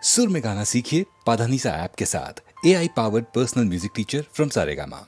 सुर में गाना सीखिए पाधानीसा ऐप के साथ। AI powered personal music teacher from Saregama.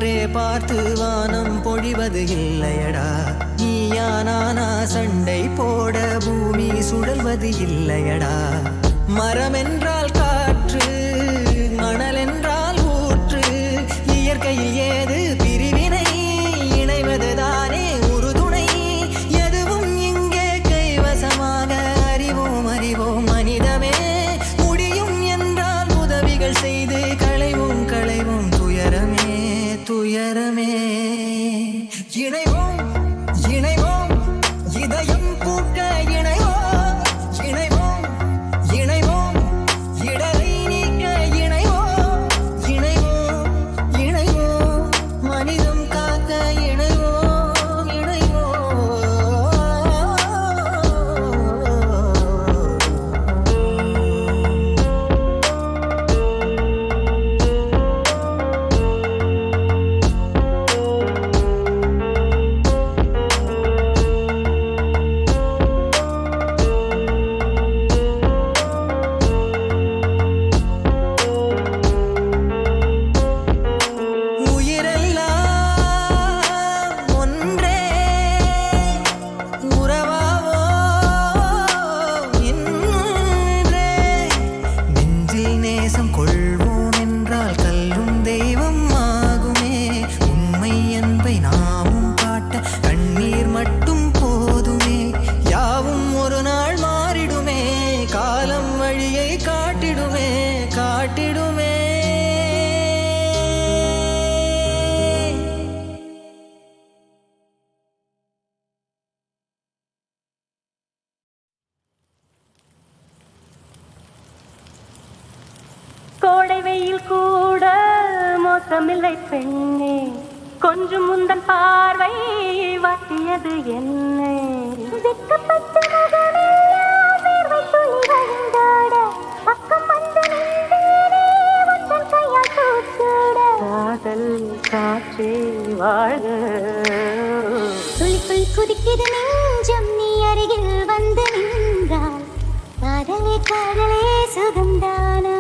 என்றே பார்த்து வானம் பொழிவது இல்லையடா. நீயா நானா சண்டை போட பூமி சுழல்வது இல்லையடா. மரம் என்றால் காற்று, மணல் என்றால் ஊற்று, இயற்கையில் ஏது பிரிவினை, இணைவதுதானே உறுதுணை. எதுவும் இங்கே கைவசமாக அறிவோம் அறிவோம் மனிதமே. முடியும் என்றால் உதவிகள் செய்து களைவோம் களைவோம் துயரமே துயரமே. இணைவோம் இணைவோம் இதயம் பூக்க இணைவோம் இணைவோம் இணைவோம் இடரை நீக்க இணைவோம் இணைவோம் இணைவோம் மனிதம் காக்க இணைவோம் இணைவோம். உயிரெல்லாம் ஒன்றே உறவாவோ இன்றே. நெஞ்சில் நேசம் கொள்வோம் என்றால் கல்லும் தெய்வம் ஆகுமே. உண்மை என்பை நாமும் காட்ட கண்ணீர் மட்டும் போதுமே. யாவும் ஒரு நாள் மாறிடுமே, காலம் வழியை காட்டிடுமே காட்டிடுமே. கோடை வெயில் கூட மோசமில்லை பெண்ணே, கொஞ்சம் முந்தன் பார்வை வாட்டியது என்னை. வெட்கப்பட்ட முகமெல்லாம் வேர்வை துளி வழிந்தாட, பக்கம் வந்து நின்றேனே உந்தன் கையால் தூக்கிட. காதல் காற்றே வாழ்க. துளிக்குள் குதிக்கிது நெஞ்சம் நீ அருகில் வந்து நின்றால். காதலே காதலே சுகந்தானா.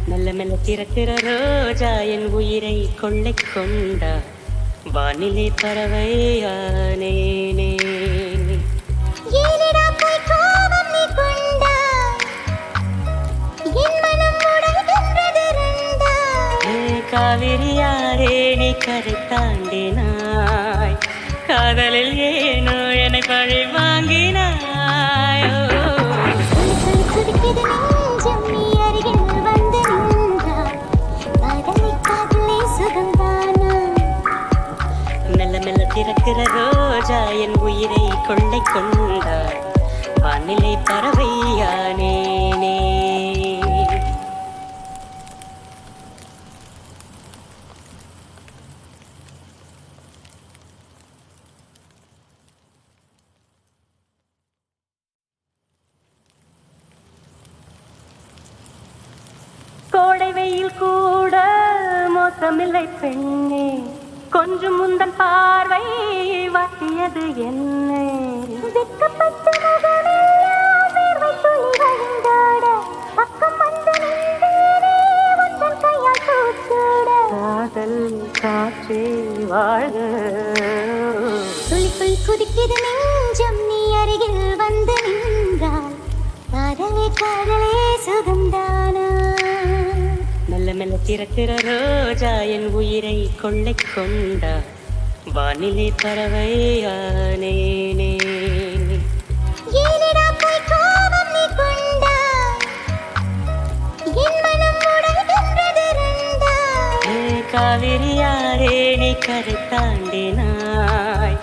மெல்ல மெல்ல திறக்கிற ரோஜா என் உயிரை கொள்ளை கொண்டா. வானிலை பறவையானேனே. ஏனிடா போய் கோபம் நீ கொண்டாய், என் மனம் உடைகின்றது ரெண்டாய். காவிரியாரே நீ கரை தாண்டினாய், காதலில் ஏனோ என்னை பழி வாங்கினாயோ. துடிக்குது நெஞ்சம் நீ அருகில் வந்து நின்றாய். காதலை காதலே சுகந்தானா. மெல்ல மெல்ல திறக்கிற ரோஜா என் உயிரை கொள்ளை கொண்டாய். வானிலை பறவையானேனே. கோடை வெயில் கூட மோசமில்லை பெண்ணே, கொஞ்சம் முந்தன் பார்வை வாட்டியது என்னை. வெட்கப்பட்ட முகமெல்லாம் வேர்வை துளி வழிந்தாட, பக்கம் வந்து நின்றேனே உந்தன் கையால் தூக்கிட. காதல் காற்றே வாழ்க. துளிக்குள் குதிக்கிது நெஞ்சம் நீ அருகில் வந்து நின்றால். காதலே காதலே சுகந்தானா. மெல்ல மெல்ல திறக்கிற ரோஜா என் உயிரை கொள்ளை கொண்டா. வானிலை பறவையானேனே. ஏனிடா போய் கோபம் நீ கொண்டாய், என் மனம் உடைகின்றது ரெண்டாய். காவிரியாரே நீ கரை தாண்டினாய்,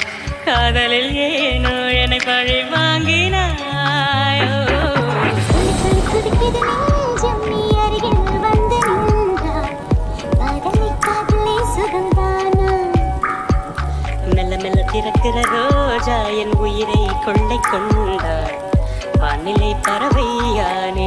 காதலில் ஏனோ என்னை பழி வாங்கினாயோ. துடிக்குது நெஞ்சம் நீ அருகில் வந்து நின்றாய். காதலை காதலே சுகந்தானா. மெல்ல மெல்ல திறக்கிற ரோஜா என் உயிரை கொள்ளை கொண்டாய். வானிலை பறவையானே.